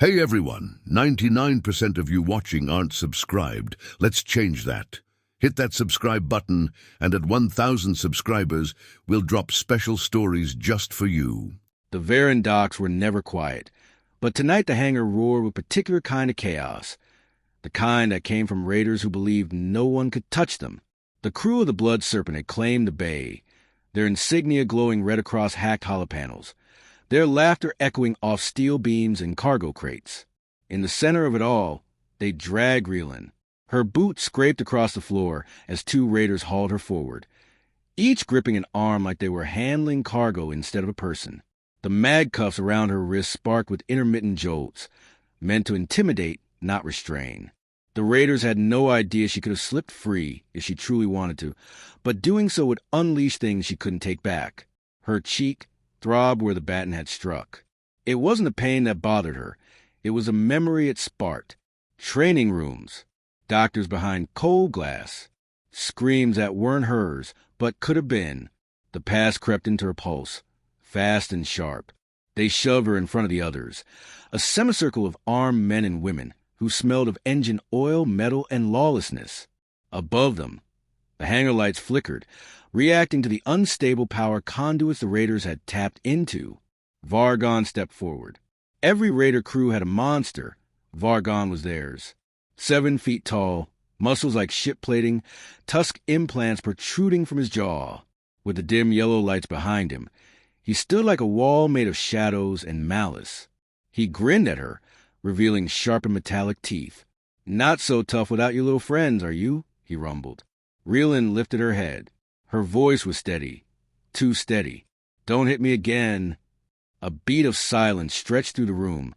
Hey everyone, 99% of you watching aren't subscribed. Let's change that. Hit that subscribe button, and at 1,000 subscribers, we'll drop special stories just for you. The Varen docks were never quiet, but tonight the hangar roared with a particular kind of chaos. The kind that came from raiders who believed no one could touch them. The crew of the Blood Serpent had claimed the bay, their insignia glowing red across hacked hollow panels, their laughter echoing off steel beams and cargo crates. In the center of it all, they dragged Reelin. Her boots scraped across the floor as two raiders hauled her forward, each gripping an arm like they were handling cargo instead of a person. The mag cuffs around her wrists sparked with intermittent jolts, meant to intimidate, not restrain. The raiders had no idea she could have slipped free if she truly wanted to, but doing so would unleash things she couldn't take back. Her cheek throbbed where the baton had struck. It wasn't the pain that bothered her. It was a memory it sparked. Training rooms, doctors behind cold glass, screams that weren't hers, but could have been. The past crept into her pulse, fast and sharp. They shoved her in front of the others, a semicircle of armed men and women who smelled of engine oil, metal, and lawlessness. Above them, the hangar lights flickered, reacting to the unstable power conduits the raiders had tapped into. Vargon stepped forward. Every raider crew had a monster. Vargon was theirs. 7 feet tall, muscles like ship plating, tusk implants protruding from his jaw. With the dim yellow lights behind him, he stood like a wall made of shadows and malice. He grinned at her, revealing sharpened metallic teeth. "Not so tough without your little friends, are you?" he rumbled. Reelin lifted her head. Her voice was steady, too steady. "Don't hit me again." A beat of silence stretched through the room,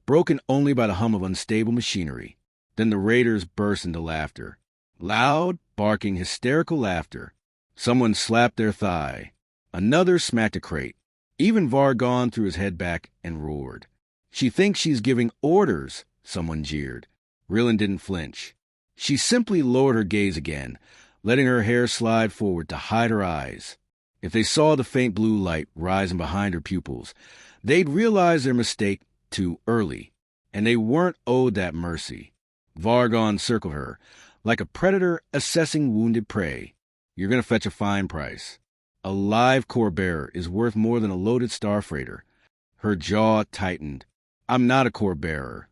broken only by the hum of unstable machinery. Then the raiders burst into laughter. Loud, barking, hysterical laughter. Someone slapped their thigh. Another smacked a crate. Even Vargon threw his head back and roared. "She thinks she's giving orders," someone jeered. Reelin didn't flinch. She simply lowered her gaze again, letting her hair slide forward to hide her eyes. If they saw the faint blue light rising behind her pupils, they'd realize their mistake too early, and they weren't owed that mercy. Vargon circled her, like a predator assessing wounded prey. "You're going to fetch a fine price. A live core bearer is worth more than a loaded star freighter." Her jaw tightened. "I'm not a core bearer."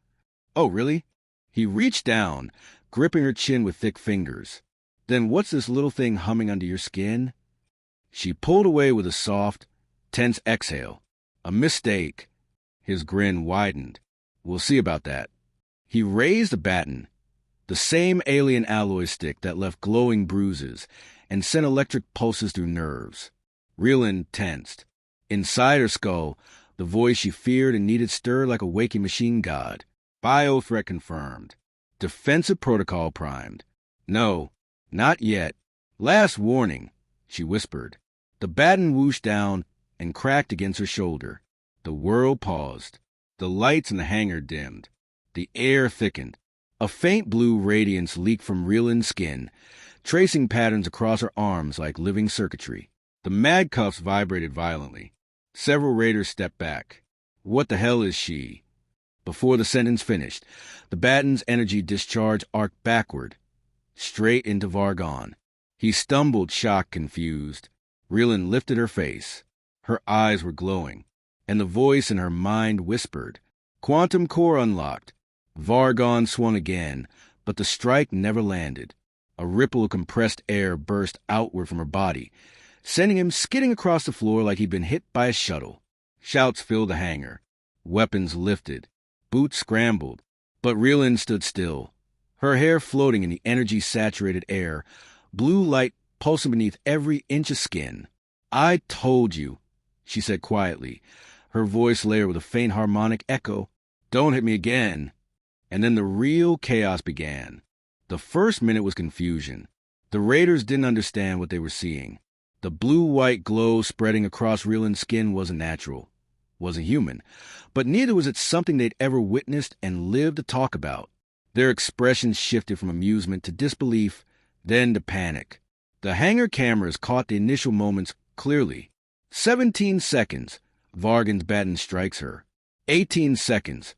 "Oh, really?" He reached down, gripping her chin with thick fingers. "Then what's this little thing humming under your skin?" She pulled away with a soft, tense exhale. "A mistake." His grin widened. "We'll see about that." He raised the baton, the same alien alloy stick that left glowing bruises and sent electric pulses through nerves. Reelin tensed. Inside her skull, the voice she feared and needed stirred like a waking machine god. Bio-threat confirmed. Defensive protocol primed. "No, not yet. Last warning," she whispered. The baton whooshed down and cracked against her shoulder. The world paused. The lights in the hangar dimmed. The air thickened. A faint blue radiance leaked from Reelin's skin, tracing patterns across her arms like living circuitry. The mag cuffs vibrated violently. Several raiders stepped back. "What the hell is she?" Before the sentence finished, the baton's energy discharge arced backward, straight into Vargon. He stumbled, shocked, confused. Reelin lifted her face. Her eyes were glowing, and the voice in her mind whispered. Quantum core unlocked. Vargon swung again, but the strike never landed. A ripple of compressed air burst outward from her body, sending him skidding across the floor like he'd been hit by a shuttle. Shouts filled the hangar. Weapons lifted. Boots scrambled. But Reelin stood still, her hair floating in the energy-saturated air, blue light pulsing beneath every inch of skin. "I told you," she said quietly, her voice layered with a faint harmonic echo. "Don't hit me again." And then the real chaos began. The first minute was confusion. The raiders didn't understand what they were seeing. The blue-white glow spreading across Reelin's skin wasn't natural, wasn't human, but neither was it something they'd ever witnessed and lived to talk about. Their expressions shifted from amusement to disbelief, then to panic. The hangar cameras caught the initial moments clearly. 17 seconds, Vargon's baton strikes her. 18 seconds.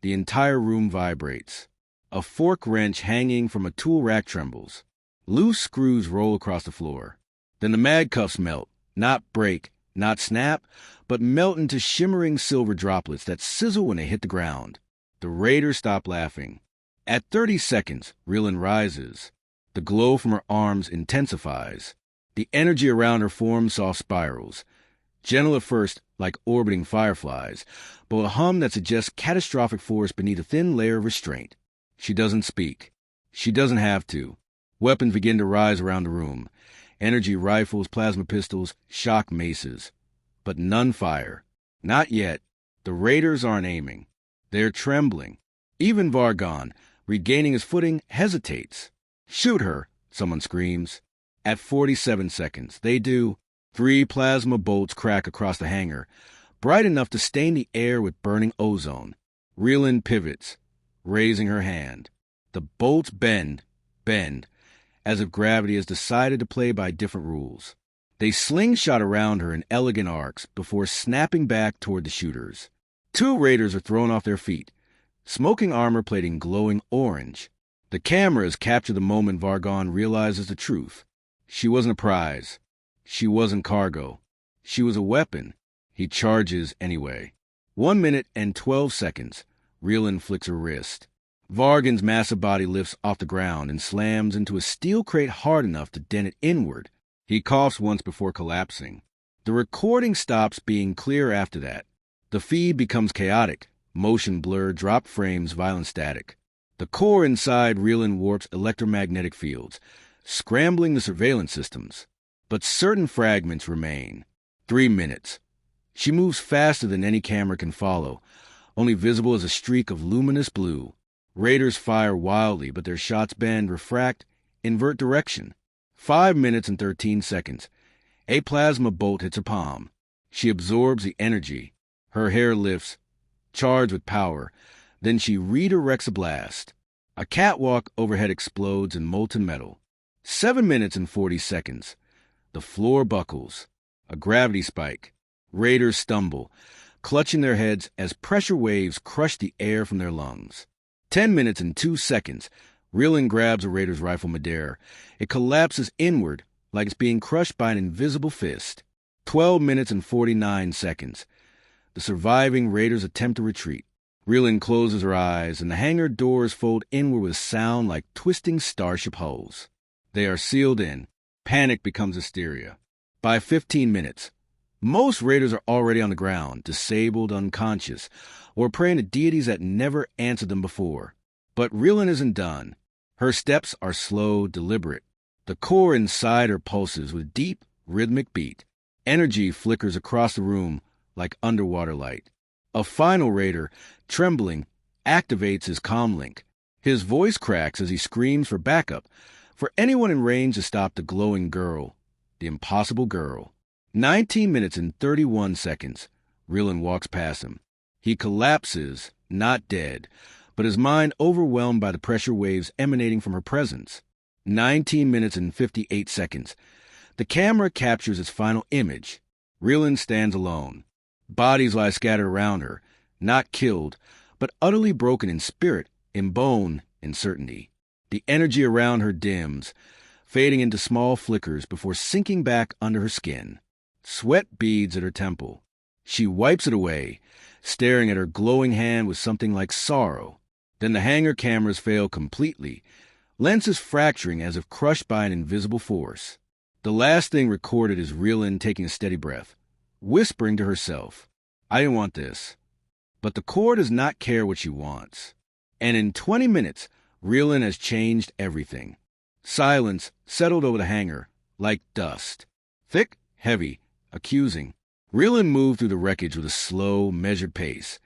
The entire room vibrates. A fork wrench hanging from a tool rack trembles. Loose screws roll across the floor. Then the mag cuffs melt, not break, not snap, but melt into shimmering silver droplets that sizzle when they hit the ground. The raiders stop laughing. At 30 seconds, Reelin rises. The glow from her arms intensifies. The energy around her forms soft spirals. Gentle at first, like orbiting fireflies, but a hum that suggests catastrophic force beneath a thin layer of restraint. She doesn't speak. She doesn't have to. Weapons begin to rise around the room. Energy rifles, plasma pistols, shock maces. But none fire. Not yet. The raiders aren't aiming. They're trembling. Even Vargon, regaining his footing, hesitates. "Shoot her," someone screams. At 47 seconds, they do. 3 plasma bolts crack across the hangar, bright enough to stain the air with burning ozone. Reelin pivots, raising her hand. The bolts bend, as if gravity has decided to play by different rules. They slingshot around her in elegant arcs before snapping back toward the shooters. 2 raiders are thrown off their feet, smoking armor plated in glowing orange. The cameras capture the moment Vargon realizes the truth. She wasn't a prize. She wasn't cargo. She was a weapon. He charges anyway. 1 minute and 12 seconds. Reelin flicks her wrist. Vargon's massive body lifts off the ground and slams into a steel crate hard enough to dent it inward. He coughs once before collapsing. The recording stops being clear after that. The feed becomes chaotic. Motion blur, drop frames, violent static. The core inside Reelin warps electromagnetic fields, scrambling the surveillance systems. But certain fragments remain. 3 minutes. She moves faster than any camera can follow, only visible as a streak of luminous blue. Raiders fire wildly, but their shots bend, refract, invert direction. 5 minutes and 13 seconds. A plasma bolt hits her palm. She absorbs the energy. Her hair lifts, charged with power. Then she redirects a blast. A catwalk overhead explodes in molten metal. 7 minutes and 40 seconds. The floor buckles. A gravity spike. Raiders stumble, clutching their heads as pressure waves crush the air from their lungs. 10 minutes and 2 seconds. Reelin grabs a raider's rifle midair. It collapses inward like it's being crushed by an invisible fist. 12 minutes and 49 seconds. The surviving raiders attempt to retreat. Reelin closes her eyes, and the hangar doors fold inward with a sound like twisting starship hulls. They are sealed in. Panic becomes hysteria. By 15 minutes, most raiders are already on the ground, disabled, unconscious, or praying to deities that never answered them before. But Reelin isn't done. Her steps are slow, deliberate. The core inside her pulses with deep, rhythmic beat. Energy flickers across the room like underwater light. A final raider, trembling, activates his comlink. His voice cracks as he screams for backup, for anyone in range to stop the glowing girl, the impossible girl. 19 minutes and 31 seconds. Reelin walks past him. He collapses, not dead, but his mind overwhelmed by the pressure waves emanating from her presence. 19 minutes and 58 seconds. The camera captures its final image. Reelin stands alone. Bodies lie scattered around her, not killed, but utterly broken in spirit, in bone, in certainty. The energy around her dims, fading into small flickers before sinking back under her skin. Sweat beads at her temple. She wipes it away, staring at her glowing hand with something like sorrow. Then the hangar cameras fail completely, lenses fracturing as if crushed by an invisible force. The last thing recorded is Reelin taking a steady breath, whispering to herself, "I didn't want this." But the core does not care what she wants. And in 20 minutes, Reelin has changed everything. Silence settled over the hangar, like dust. Thick, heavy, accusing. Reelin moved through the wreckage with a slow, measured pace.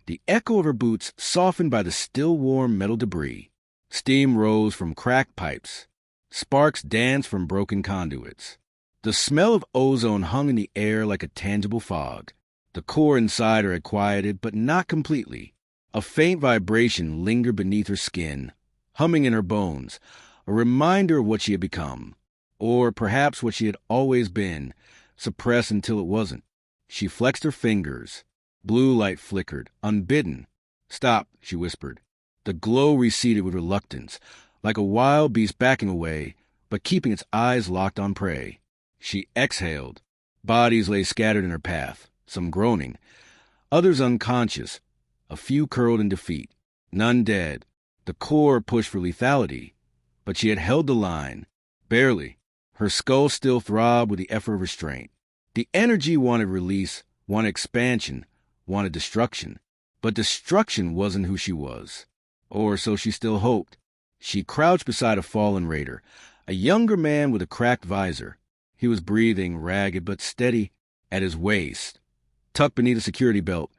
The echo of her boots softened by the still-warm metal debris. Steam rose from cracked pipes. Sparks danced from broken conduits. The smell of ozone hung in the air like a tangible fog. The core inside her had quieted, but not completely. A faint vibration lingered beneath her skin, humming in her bones, a reminder of what she had become. Or perhaps what she had always been, suppressed until it wasn't. She flexed her fingers. Blue light flickered, unbidden. "Stop," she whispered. The glow receded with reluctance, like a wild beast backing away, but keeping its eyes locked on prey. She exhaled. Bodies lay scattered in her path, some groaning, others unconscious, a few curled in defeat, none dead. The core pushed for lethality, but she had held the line. Barely. Her skull still throbbed with the effort of restraint. The energy wanted release, wanted expansion, wanted destruction. But destruction wasn't who she was. Or so she still hoped. She crouched beside a fallen raider, a younger man with a cracked visor. He was breathing, ragged but steady, at his waist. Tucked beneath a security belt,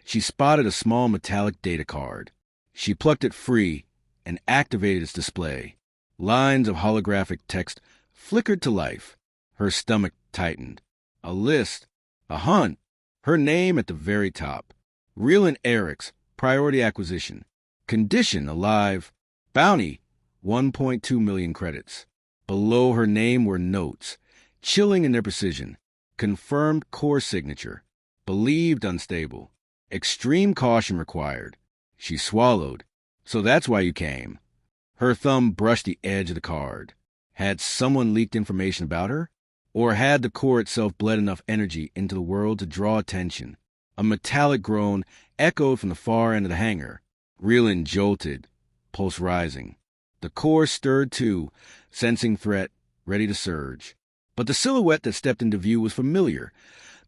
she spotted a small metallic data card. She plucked it free and activated its display. Lines of holographic text flickered to life. Her stomach tightened. A list. A hunt. Her name at the very top. Real Eric's, priority acquisition. Condition, alive. Bounty, 1.2 million credits. Below her name were notes, chilling in their precision. Confirmed core signature. Believed unstable. Extreme caution required. She swallowed. So that's why you came. Her thumb brushed the edge of the card. Had someone leaked information about her? Or had the core itself bled enough energy into the world to draw attention? A metallic groan echoed from the far end of the hangar. Reelin jolted, pulse rising. The core stirred too, sensing threat, ready to surge. But the silhouette that stepped into view was familiar.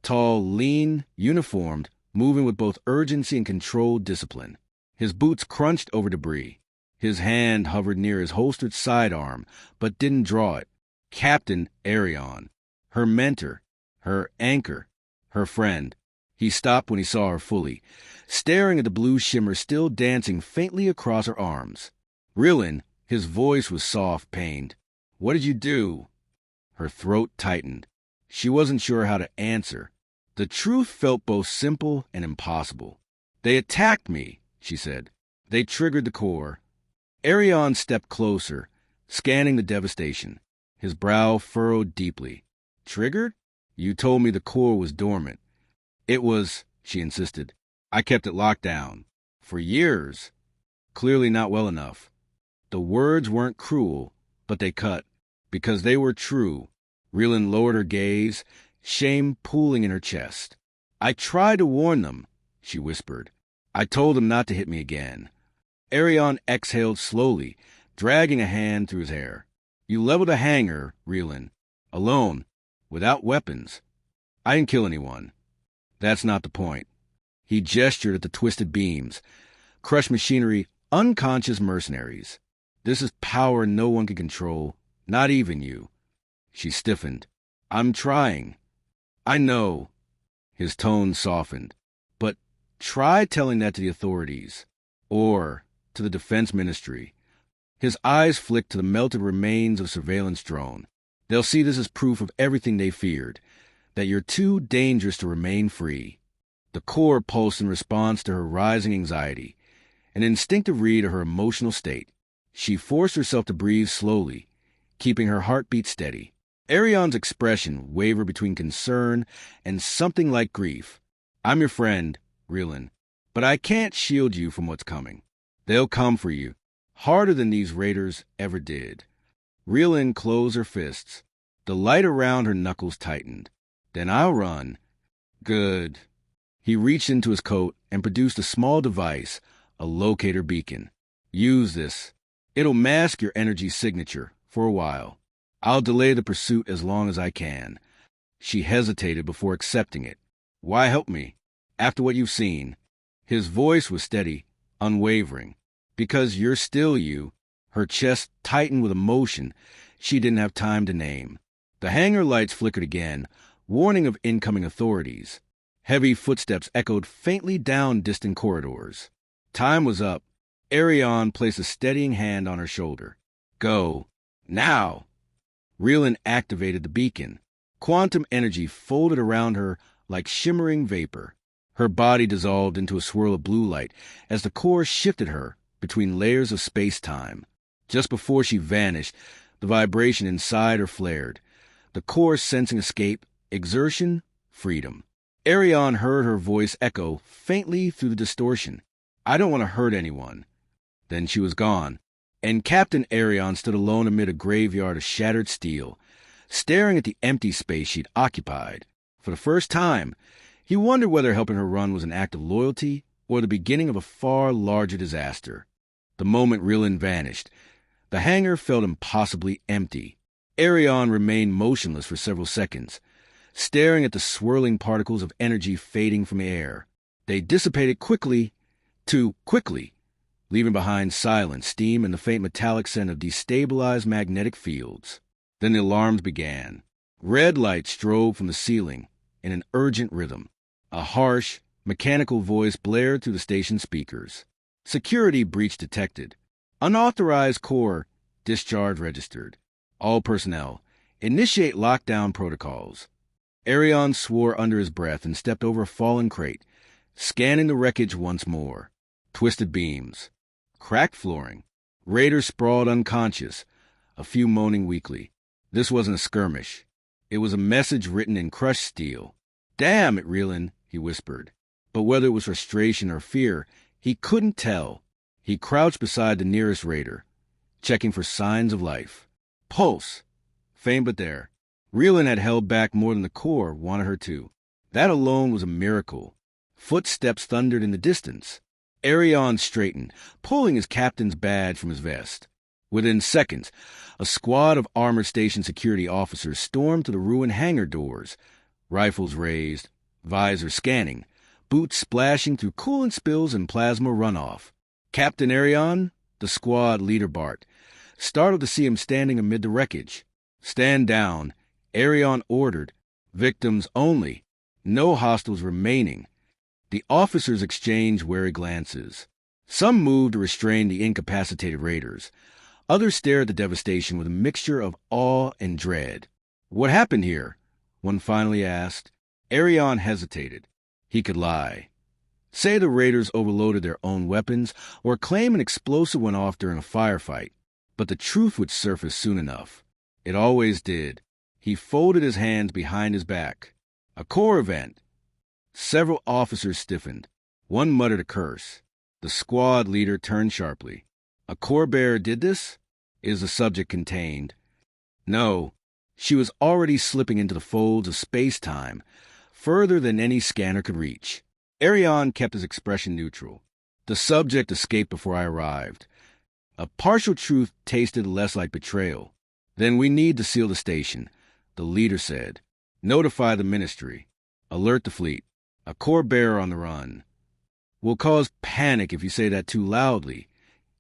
Tall, lean, uniformed, moving with both urgency and controlled discipline. His boots crunched over debris. His hand hovered near his holstered sidearm, but didn't draw it. Captain Arion. Her mentor. Her anchor. Her friend. He stopped when he saw her fully, staring at the blue shimmer still dancing faintly across her arms. Reelin, his voice was soft, pained. "What did you do?" Her throat tightened. She wasn't sure how to answer. The truth felt both simple and impossible. "They attacked me," she said. "They triggered the core." Arion stepped closer, scanning the devastation. His brow furrowed deeply. "Triggered? You told me the core was dormant." "It was," she insisted. "I kept it locked down. For years." Clearly not well enough. The words weren't cruel, but they cut. Because they were true. Reelin lowered her gaze, shame pooling in her chest. "I tried to warn them," she whispered. "I told them not to hit me again." Arion exhaled slowly, dragging a hand through his hair. "You leveled a hangar, Reelin. Alone. Without weapons. I didn't kill anyone. That's not the point." He gestured at the twisted beams. "Crushed machinery, unconscious mercenaries. This is power no one can control, not even you." She stiffened. "I'm trying." "I know." His tone softened. "But try telling that to the authorities. Or to the Defense Ministry." His eyes flicked to the melted remains of a surveillance drone. "They'll see this as proof of everything they feared, that you're too dangerous to remain free." The core pulsed in response to her rising anxiety, an instinctive read of her emotional state. She forced herself to breathe slowly, keeping her heartbeat steady. Arion's expression wavered between concern and something like grief. "I'm your friend, Reelin, but I can't shield you from what's coming. They'll come for you, harder than these raiders ever did." Reelin closed her fists. The light around her knuckles tightened. "Then I'll run." "Good." He reached into his coat and produced a small device, a locator beacon. "Use this. It'll mask your energy signature for a while. I'll delay the pursuit as long as I can." She hesitated before accepting it. "Why help me? After what you've seen." His voice was steady, unwavering. "Because you're still you." Her chest tightened with emotion she didn't have time to name. The hangar lights flickered again, warning of incoming authorities. Heavy footsteps echoed faintly down distant corridors. Time was up. Arion placed a steadying hand on her shoulder. "Go. Now." Reelin activated the beacon. Quantum energy folded around her like shimmering vapor. Her body dissolved into a swirl of blue light as the core shifted her between layers of space-time. Just before she vanished, the vibration inside her flared. The core sensing escape, exertion, freedom. Arion heard her voice echo faintly through the distortion. I don't want to hurt anyone." Then she was gone, and Captain Arion stood alone amid a graveyard of shattered steel, staring at the empty space she'd occupied. For the first time, he wondered whether helping her run was an act of loyalty or the beginning of a far larger disaster. The moment Rillen vanished, the hangar felt impossibly empty. Arion remained motionless for several seconds, staring at the swirling particles of energy fading from the air. They dissipated too quickly, leaving behind silence, steam, and the faint metallic scent of destabilized magnetic fields. Then the alarms began. Red lights strobed from the ceiling in an urgent rhythm. A harsh, mechanical voice blared through the station speakers. Security breach detected. Unauthorized core discharge registered. All personnel, initiate lockdown protocols. Arion swore under his breath and stepped over a fallen crate, scanning the wreckage once more. Twisted beams, cracked flooring, raiders sprawled unconscious, a few moaning weakly. This wasn't a skirmish. It was a message written in crushed steel. "Damn it, Rillen," he whispered. But whether it was frustration or fear, he couldn't tell. He crouched beside the nearest raider, checking for signs of life. Pulse. Faint but there. Rillen had held back more than the core wanted her to. That alone was a miracle. Footsteps thundered in the distance. Arion straightened, pulling his captain's badge from his vest. Within seconds, a squad of armored station security officers stormed to the ruined hangar doors, rifles raised, visors scanning, boots splashing through coolant spills and plasma runoff. "Captain Arion," the squad leader barked, startled to see him standing amid the wreckage. "Stand down," Arion ordered. "Victims only. No hostiles remaining." The officers exchanged wary glances. Some moved to restrain the incapacitated raiders. Others stared at the devastation with a mixture of awe and dread. "What happened here?" one finally asked. Arion hesitated. He could lie. Say the raiders overloaded their own weapons, or claim an explosive went off during a firefight. But the truth would surface soon enough. It always did. He folded his hands behind his back. "A core event." Several officers stiffened. One muttered a curse. The squad leader turned sharply. "A core bearer did this? Is the subject contained?" No. She was already slipping into the folds of space-time, further than any scanner could reach. Arion kept his expression neutral. "The subject escaped before I arrived." A partial truth tasted less like betrayal. "Then we need to seal the station," the leader said. "Notify the ministry. Alert the fleet. A core bearer on the run." "Will cause panic if you say that too loudly."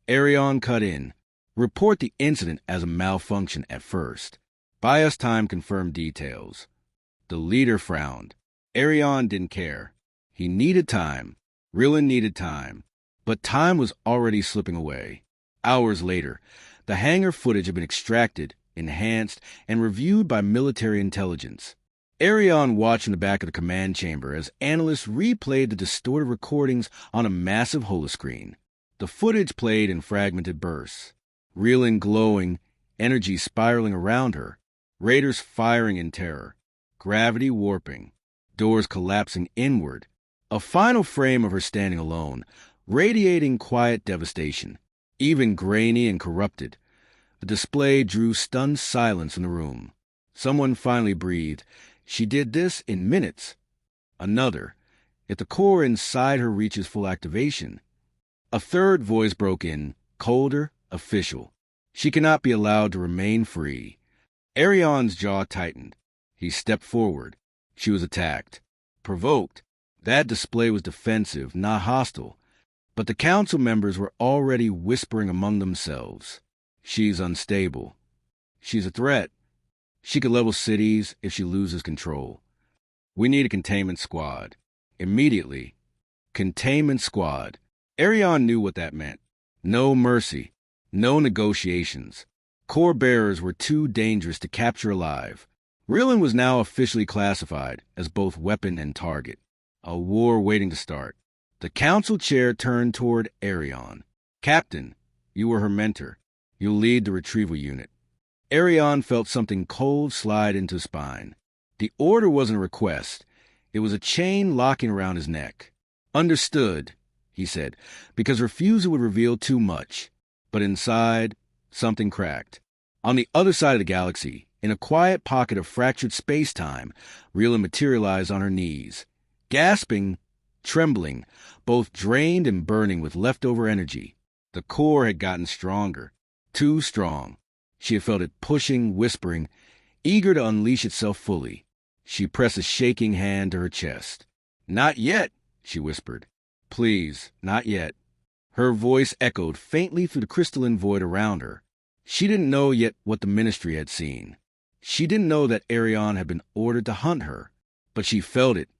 Arion cut in. "Report the incident as a malfunction at first. Buy us time to confirm details." The leader frowned. Arion didn't care. He needed time. Rillen needed time. But time was already slipping away. Hours later, the hangar footage had been extracted, enhanced, and reviewed by military intelligence. Arion watched in the back of the command chamber as analysts replayed the distorted recordings on a massive holoscreen. The footage played in fragmented bursts. Rillen glowing, energy spiraling around her, raiders firing in terror, gravity warping, doors collapsing inward, a final frame of her standing alone, radiating quiet devastation, even grainy and corrupted. The display drew stunned silence in the room. Someone finally breathed. "She did this in minutes." Another. "If the core inside her reaches full activation." A third voice broke in, colder, official. "She cannot be allowed to remain free." Arion's jaw tightened. He stepped forward. She was attacked. Provoked. That display was defensive, not hostile. But the council members were already whispering among themselves. "She's unstable. She's a threat. She could level cities if she loses control. We need a containment squad. Immediately." Containment squad. Arion knew what that meant. No mercy. No negotiations. Core bearers were too dangerous to capture alive. Rillen was now officially classified as both weapon and target. A war waiting to start. The council chair turned toward Arion. "Captain, you were her mentor. You'll lead the retrieval unit." Arion felt something cold slide into his spine. The order wasn't a request. It was a chain locking around his neck. "Understood." he said, because refusal would reveal too much. But inside, something cracked. On the other side of the galaxy, in a quiet pocket of fractured space-time, Rila materialized on her knees. Gasping, trembling, both drained and burning with leftover energy. The core had gotten stronger. Too strong. She had felt it pushing, whispering, eager to unleash itself fully. She pressed a shaking hand to her chest. "Not yet," she whispered. "Please, not yet." Her voice echoed faintly through the crystalline void around her. She didn't know yet what the Ministry had seen. She didn't know that Arion had been ordered to hunt her, but she felt it.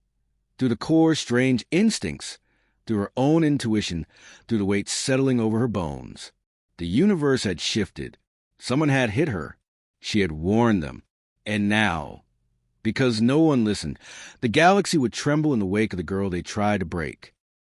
Through the core's strange instincts, through her own intuition, through the weight settling over her bones. The universe had shifted. Someone had hit her. She had warned them. And now, because no one listened, the galaxy would tremble in the wake of the girl they tried to break.